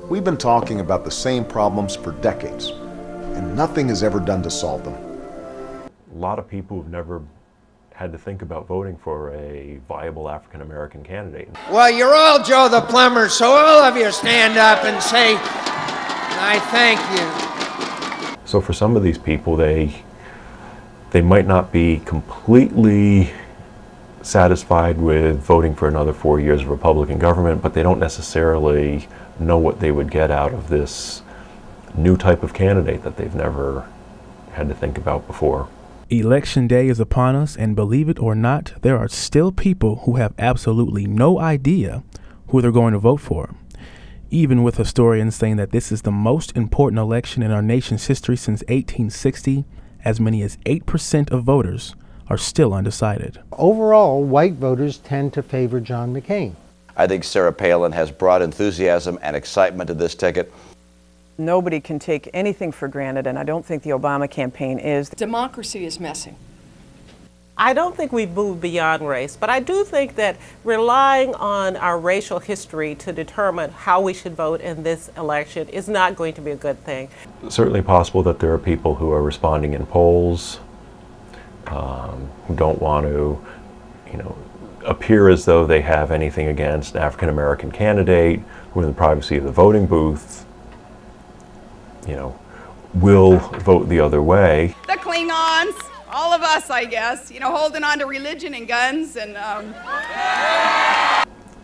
We've been talking about the same problems for decades, and nothing is ever done to solve them. A lot of people have never had to think about voting for a viable African-American candidate. Well, you're all Joe the Plumber, so all of you stand up and say, I thank you. So for some of these people, they might not be completely satisfied with voting for another 4 years of Republican government, but they don't necessarily know what they would get out of this new type of candidate that they've never had to think about before. Election day is upon us, and believe it or not, there are still people who have absolutely no idea who they're going to vote for. Even with historians saying that this is the most important election in our nation's history since 1860, as many as 8% of voters are still undecided. Overall, white voters tend to favor John McCain. I think Sarah Palin has brought enthusiasm and excitement to this ticket. Nobody can take anything for granted, and I don't think the Obama campaign is. Democracy is messy. I don't think we've moved beyond race, but I do think that relying on our racial history to determine how we should vote in this election is not going to be a good thing. It's certainly possible that there are people who are responding in polls who don't want to, appear as though they have anything against an African-American candidate, who in the privacy of the voting booth, will vote the other way. The Klingons, all of us, I guess, holding on to religion and guns and...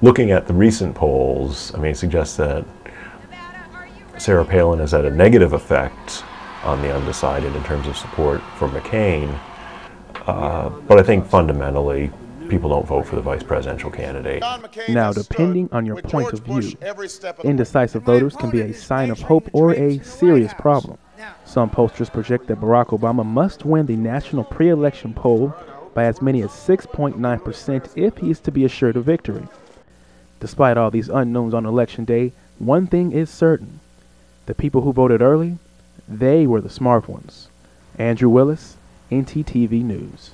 Looking at the recent polls, it suggests that Sarah Palin has had a negative effect on the undecided in terms of support for McCain, but I think fundamentally people don't vote for the vice presidential candidate. Now, depending on your point of view, indecisive voters can be a sign of hope or a serious problem. Some pollsters project that Barack Obama must win the national pre-election poll by as many as 6.9% if he is to be assured of victory. Despite all these unknowns on Election Day, one thing is certain. The people who voted early, they were the smart ones. Andrew Willis, NTTV News.